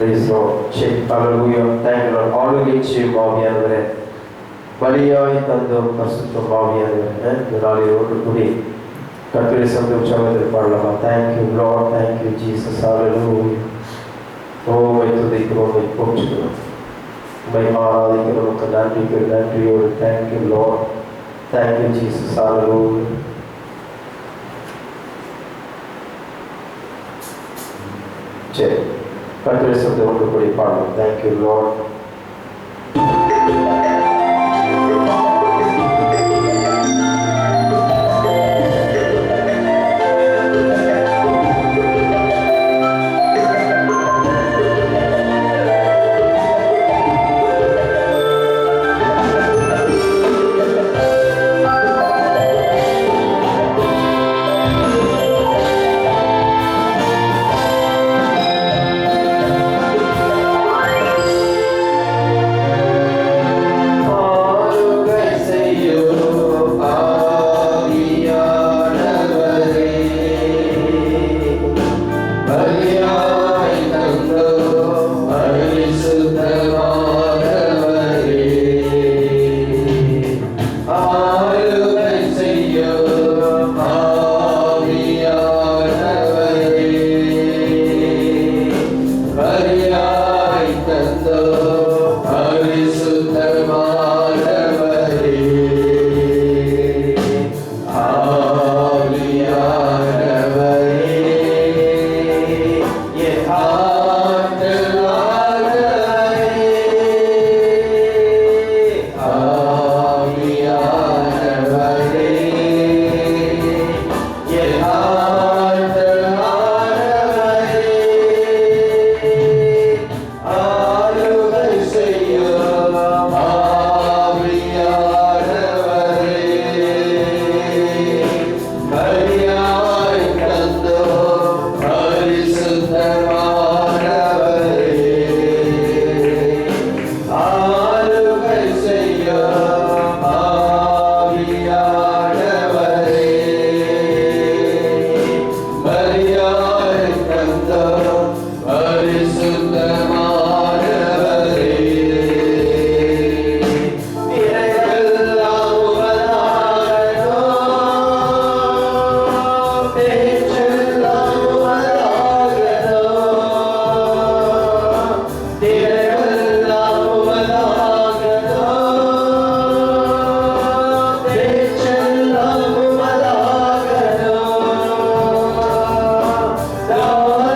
Praise Lord. Check. Hallelujah. Thank you Lord. ஆளுகை செய்யும் ஆவியானவரே, வழியாய் தந்தோம் பரிசுத்த ஆவியானவரே, இந்த நாளில் ஒன்று கூடி கர்த்தருடைய சந்தோஷத்தில் பாடலாமா? Thank you Lord. Thank you Jesus. Hallelujah. உம்மை துதிக்கிறோம், உம்மை போற்றுகிறோம், உம்மை ஆராதிக்கிறோம். உமக்கு நன்றியோடு Thank you Lord. Thank you Jesus. Hallelujah. சரி, கர்த்தருடைய சத்தத்தை ஒன்று கூடி பாடலாம். Thank you Lord.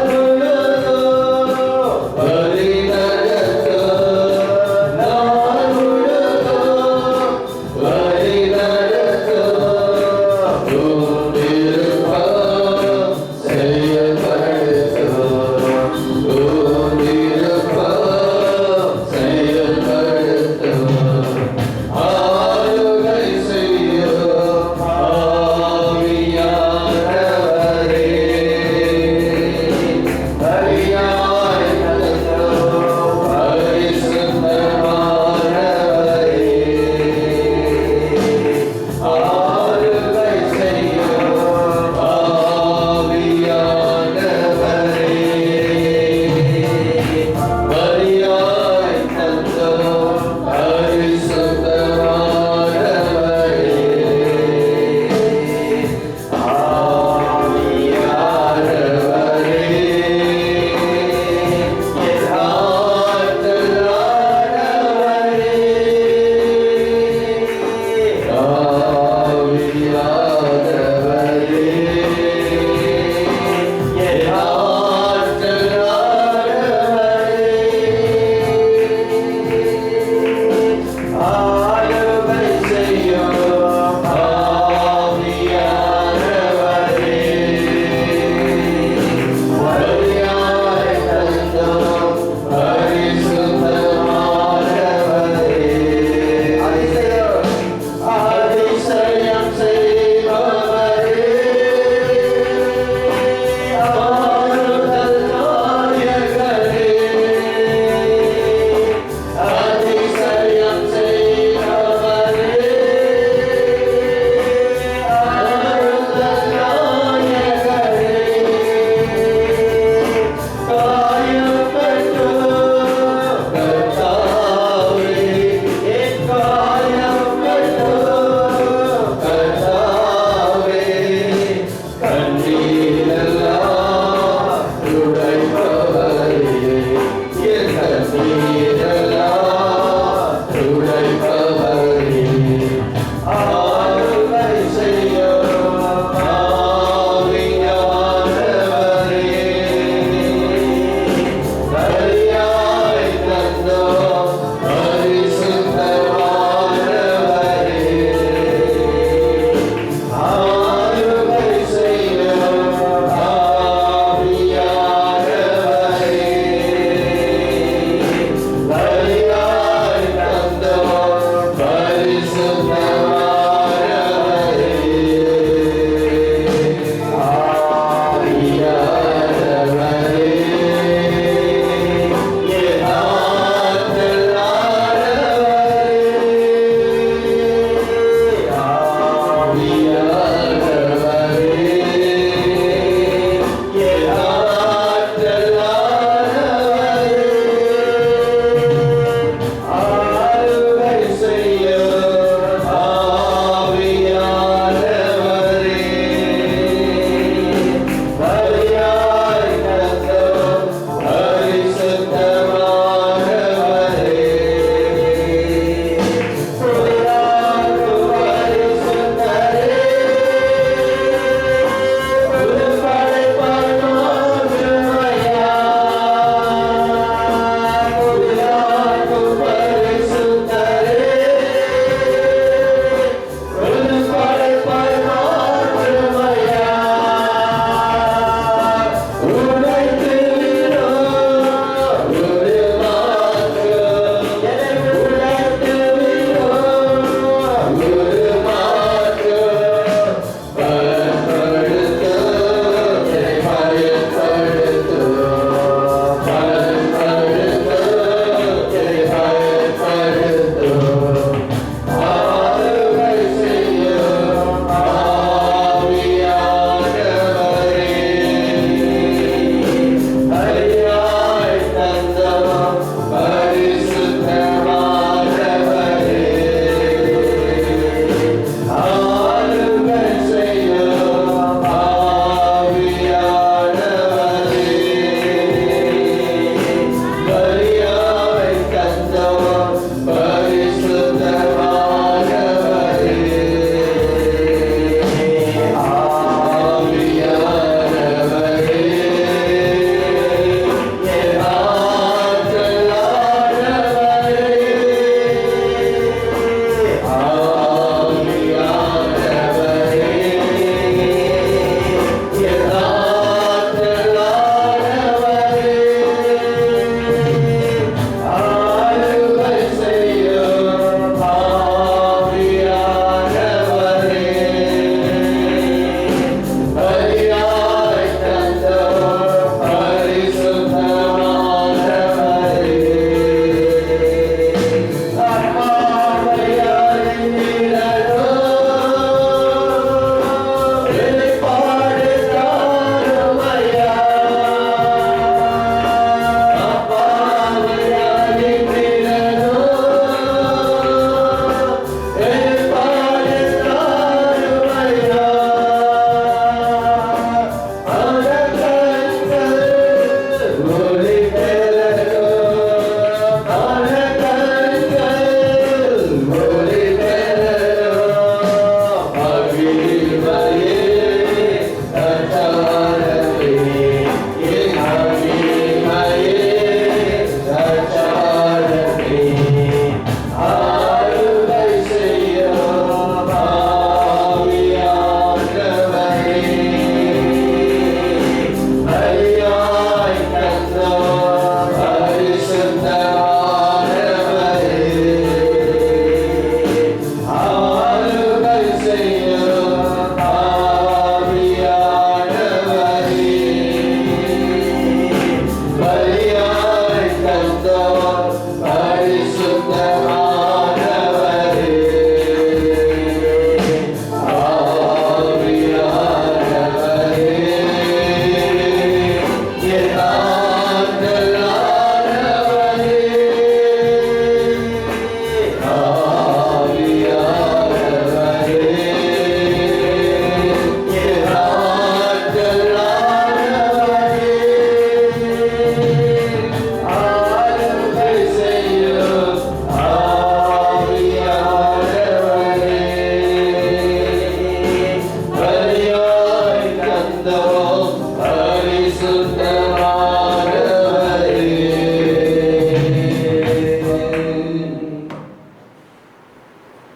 Hallelujah.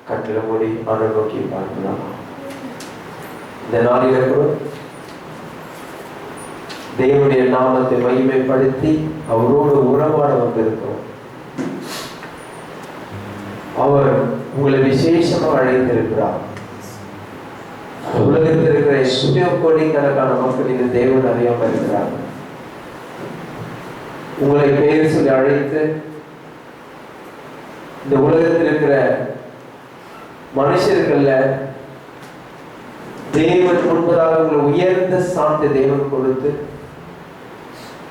கட்டில மூடி ஆண்டவரை நோக்கி பார்க்கலாம். இந்த நாளில கூட தேவனுடைய நாமத்தை மகிமைப்படுத்தி அவரோடு உறவாட வந்திருக்கிறோம். அவர் உங்களை விசேஷமாக அழைத்திருக்கிறார். உலகத்தில் இருக்கிற எத்தனையோ கோடிக்கணக்கான மக்கள் இந்த தேவன் அறியாம இருக்கிறார். உங்களை பெயர் சொல்லி அழைத்து இந்த உலகத்தில் இருக்கிற மனுஷர்கள்ல தேவன் முன்பதாக உங்களை உயர்ந்த சாந்த தேவன் கொடுத்து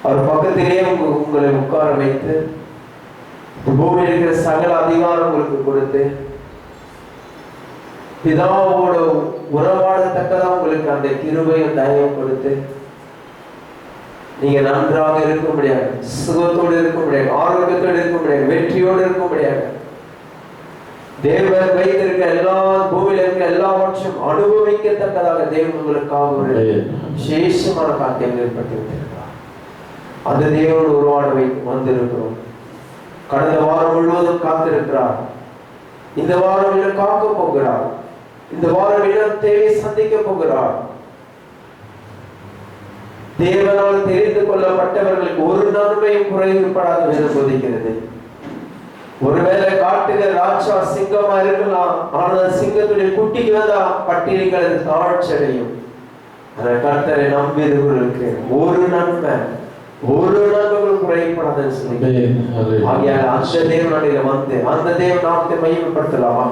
அவர் பக்கத்திலே உங்களை உட்கார வைத்து பூமியில் இருக்கிற சகல அதிகாரம் உங்களுக்கு கொடுத்து பிதாவோட உறவாடத்தக்கதான் உங்களுக்கு அந்த கிருபையும் தயவும் கொடுத்து நீங்க நன்றாக இருக்க முடியாது, சுகத்தோடு இருக்க முடியாது, ஆரோக்கியத்தோடு இருக்க முடியாது, வெற்றியோடு இருக்க முடியாது. தேவன் வைத்திருக்க எல்லா பூமியில இருக்க எல்லாவற்றையும் அனுபவிக்கத்தக்கதாக தேவன் உங்களுக்காக ஒரு விசேஷமான காத்தியம் ஏற்பட்டிருக்கிறார். அந்த தேவனோடு உருவாட வந்திருக்கிறோம். கடந்த வாரம் முழுவதும் காத்திருக்கிறார். இந்த வாரம் இன்னும் காக்க போகிறார். இந்த வாரம் இன்னும் தேவை சந்திக்க போகிறார். தேவனால் தெரிந்து கொள்ளப்பட்டவர்களுக்கு ஒரு நன்மையும் குறைவுபடாத வேதம் போதிக்கிறது. ஒருவேளை காட்டுக ராட்சா சிங்கமா இருக்கலாம், ஆனால் சிங்கத்துடைய குட்டிக்கு வந்தா பட்டினிகள் தாழ்ச்சடையும். அந்த கர்த்தரை நம்பியவர்களுக்கு ஒரு நன்மை குறைபடாதுன்னு சொல்லி ஆகையால் அந்த தேவனுடைய வந்து அந்த தேவ நாமத்தை மையப்படுத்தலாமா?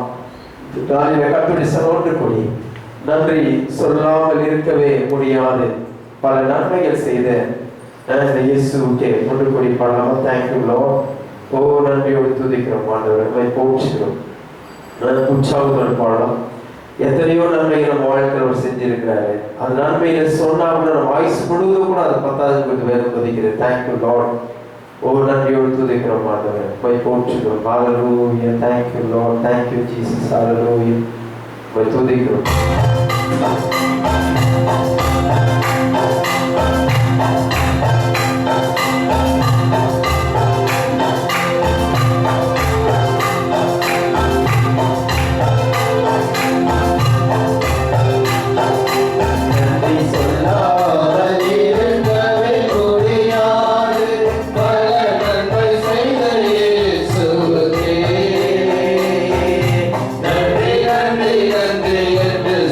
கர்த்தருடைய சனோன்று கொடி நன்றி சொல்லாமல் இருக்கவே முடியாது. பல நன்மைகள் செய்த இயேசுவுக்கே ஒன்று கொடி பாடலாமா? Thank you Lord. ஓ நன்றியோடு துதிக்கிறோம் ஆண்டவரை போற்றுகிறோம். உற்சாகத்தோடு பாடலாம். எத்தனையோ நன்மைகள் நம்ம வாழ்க்கையில் செஞ்சிருக்கிறாரு. அந்த நன்மையில சொன்னா நம்ம வாய்ஸ் முழுவதும் கூட அது 10வது வேதம் பதிக்கிறது. Thank you Lord. ஓ நன்றியோடு துதிக்கிறோம் ஆண்டவரை போற்றுகிறோம். ஹல்லேலூயா. Thank you Lord. Thank you Jesus. ஹல்லேலூயா. துதிக்கிறோம்.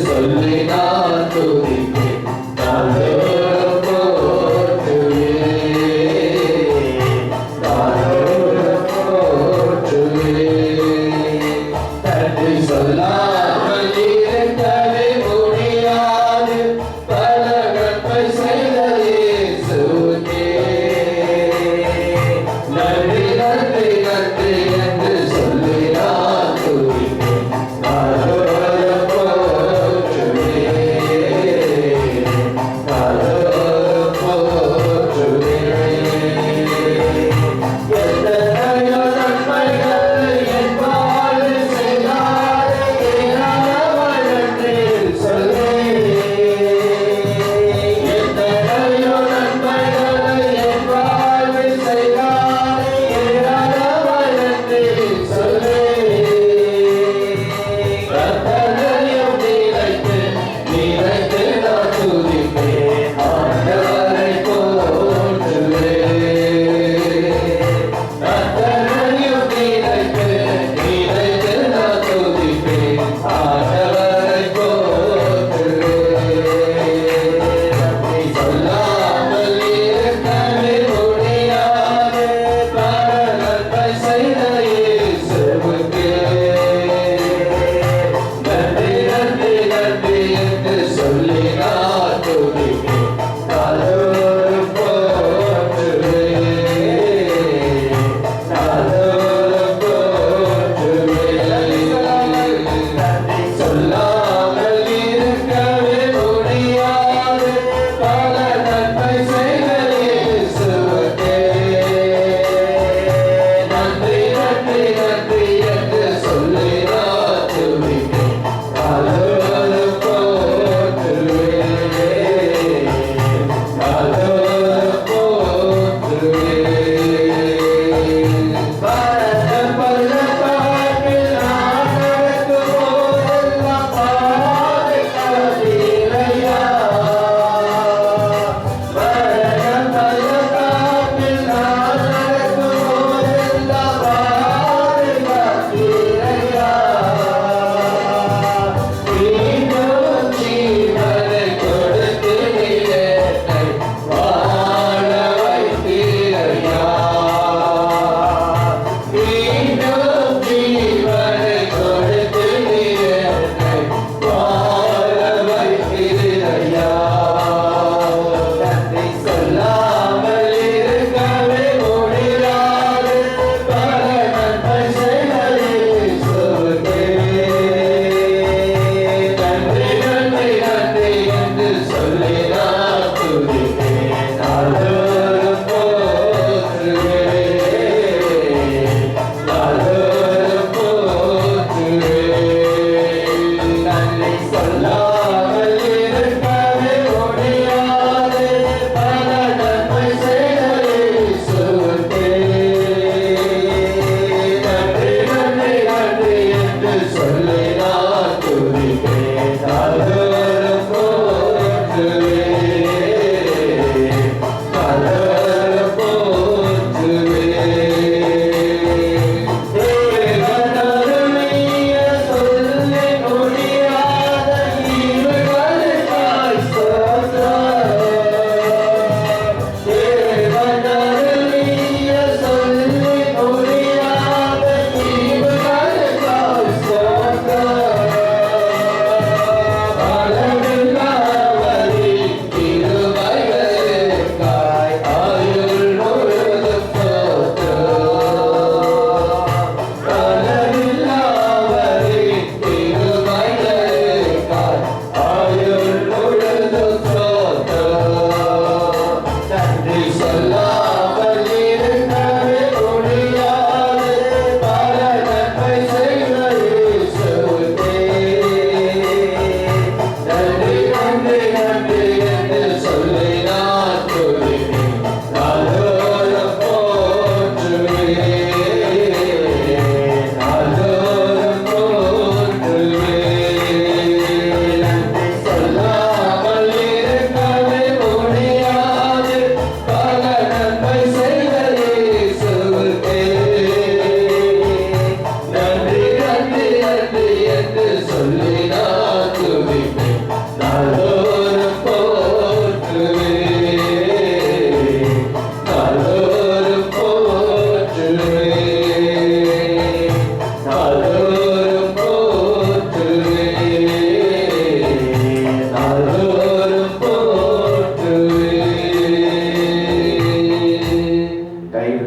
சொல்லி நான் துதிப்பேன்.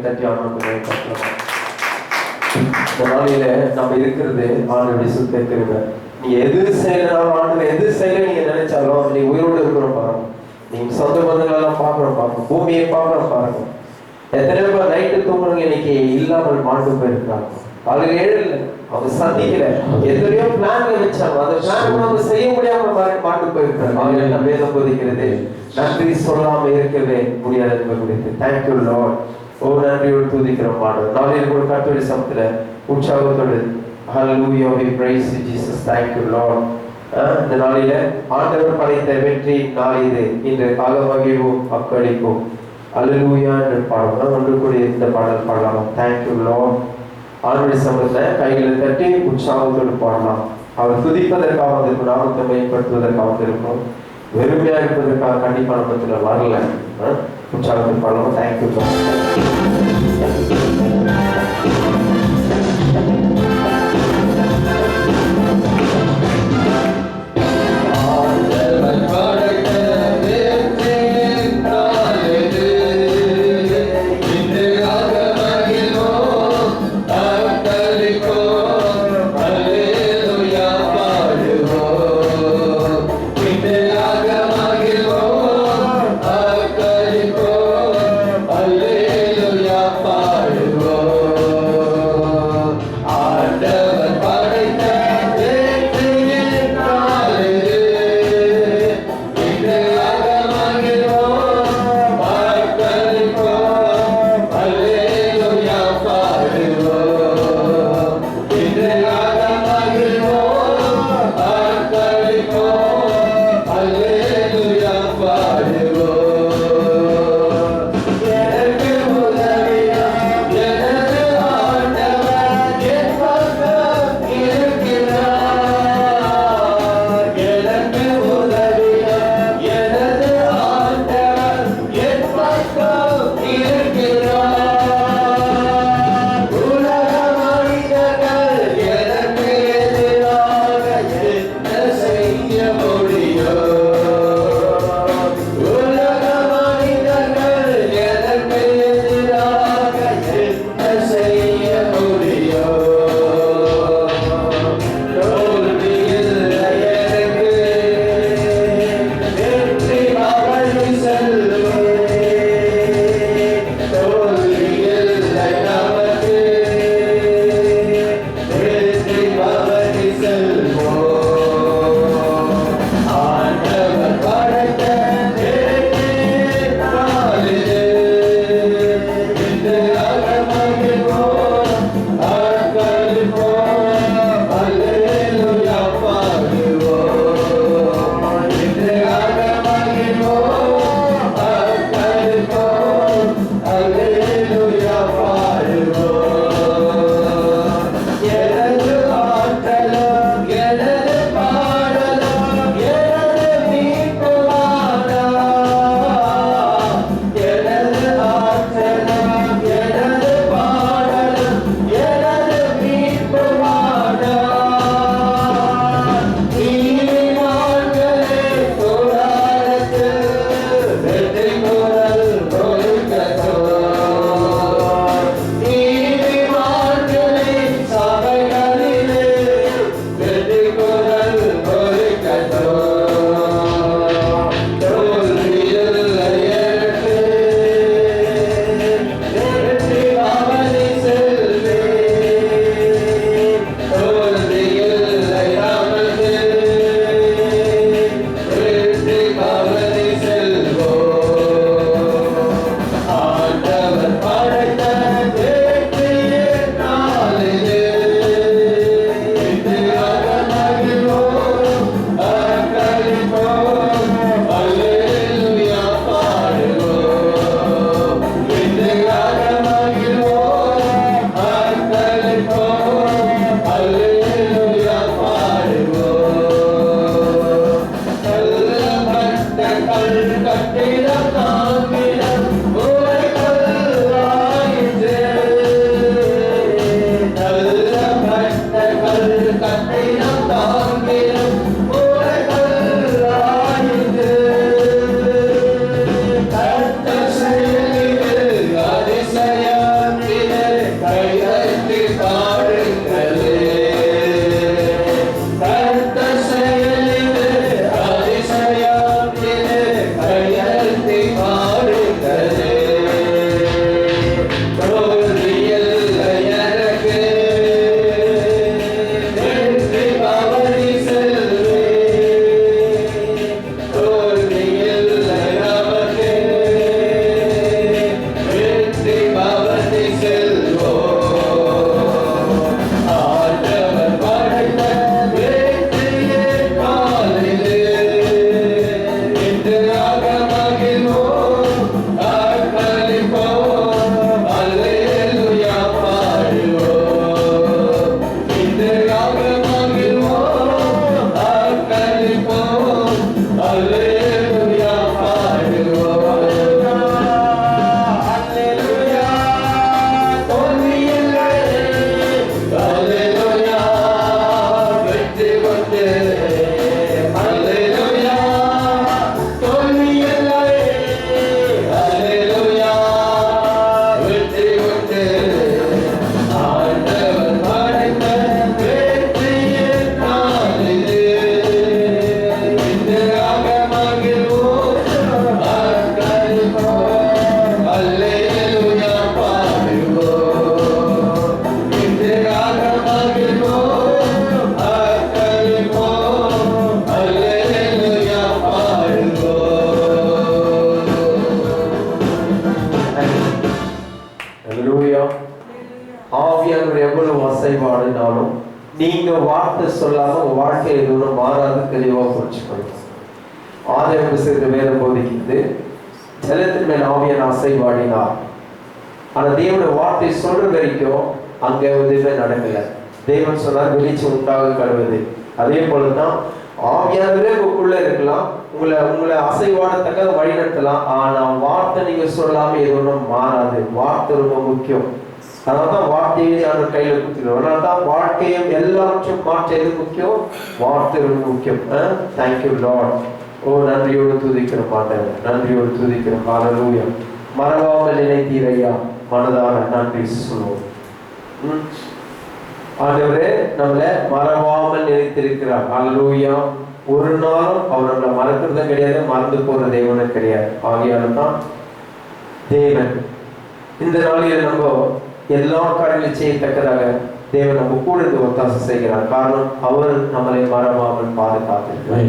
தட்டி ஆண்டவரை பார்க்கலாம். இந்த நாளில நம்ம இருக்கிறது ஆண்டவருடைய சுத்த கிருபை. நீ எது செய்யலாம் ஆண்டவர் எது செய்ய நீங்க நினைச்சாலும் நீ உயிரோடு இருக்கிறோம் பாருங்க. நீங்க சொந்த பந்தங்கள் எல்லாம் பாருங்க, பூமியை பாருங்க. எத்தனை பேர் நைட்டு தூங்குறவங்க இன்னைக்கு இல்லாமல் மாண்டு போயிருக்காங்க. அவங்க ஏழு அவங்க சந்திக்கல, எத்தனையோ பிளான்ல வச்சாங்க, அந்த பிளான் அவங்க செய்ய முடியாம மாண்டு போயிருக்காங்க. அவங்க வேதம் போதிக்கிறது நன்றி சொல்லாம இருக்கவே முடியாது என்பது குறித்து. Thank you Lord. ஓ நன்றியோடு துதிக்கிறோம் ஆண்டவர். நாளைக்கு கூட கர்த்தருடைய சமத்துல உற்சாகத்தோடு ஹல்லேலூயா we praise you Jesus. thank you Lord. இந்த நாளில ஆண்டவர் படைத்த வெற்றி நாள் இது. இன்று ஆகமகிழ்வும் அக்களிப்போம் ஹல்லேலூயா என்று பாடலாம். ஒன்று கூடி இந்த பாடல் பாடலாம். thank you Lord. ஆண்டவருடைய சமத்துல கைகளை தட்டி உற்சாகத்தோடு பாடலாம். அவர் துதிப்பதற்காக வந்திருக்கும், நாமத்தை மேம்படுத்துவதற்காக வந்திருக்கும், வெறுமையா இருப்பதற்காக கண்டிப்பா நம்மத்துல வரல. உற்சாகத்தோடு பாடலாம். thank you Lord. Hallelujah, ஆவியானவர் எவ்வளவு அசைவாடினாலும் நீங்க வார்த்தை சொல்லாம உங்க வாழ்க்கை எதுவும் மாறாது, தெளிவாக புரிஞ்சுக்கணும். ஆதாம் புஸ்தகத்தில் வேதம் போதிக்கிறது, ஜலத்தின் மேல் ஆவியான அசைவாடினார். ஆனா தேவனுடைய வார்த்தை சொல்ற வரைக்கும் அங்க எதுவுமே நடக்கல. தேவன் சொன்னார் வெளிச்சம் உண்டாக கடவுது. அதே போலதான் ஆவியானவரே உங்களுக்குள்ள இருக்கலாம், உங்களை அசைவாடத்தக்க வழி நடத்தலாம். ஆனா வார்த்தை நீங்க சொல்லாம எதுவும் மாறாது. வார்த்தை ரொம்ப முக்கியம். அதனால்தான் வார்த்தையை நான் கையில கொடுத்துருவோம். அதனால்தான் வாழ்க்கையும் எல்லாவற்றையும் மாற்ற எது முக்கியம்? வார்த்தை ரொம்ப முக்கியம். Thank you Lord. ஓ, நன்றியோடு துதிக்கிறோம் ஆண்டவரே, நன்றியோடு துதிக்கிறோம். ஹல்லேலூயா. மறவாமல் நினைத்தீரையா, மனதார நன்றி சொல்லுவோம். ஆண்டவரே நம்மளை மறவாமல் நினைத்திருக்கிறார். ஹல்லேலூயா. ஒரு நாளும் அவர் நம்மளை மறக்கிறதும் கிடையாது, மறந்து போற தேவனும் கிடையாது. ஆகியால்தான் தேவன் இந்த நாளில் நம்ம எல்லா காரியங்களையும் செய்யத்தக்கதாக தேவன் நம்ம கூட இருந்து ஒத்தாசை செய்கிறார். காரணம் அவர் நம்மளை மறவாமல் பாதுகாத்திருக்கிறார்.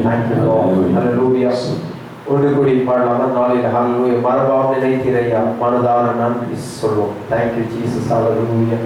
ஒன்று கூடி பாடலாமா நாளில்? ஹல்லேலூயா. மறவாமல் நினைத்தீரையா, மனதார நன்றி சொல்வோம். Thank you Jesus. ஹல்லேலூயா.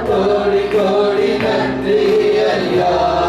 Glory, glory, nandri, ayya.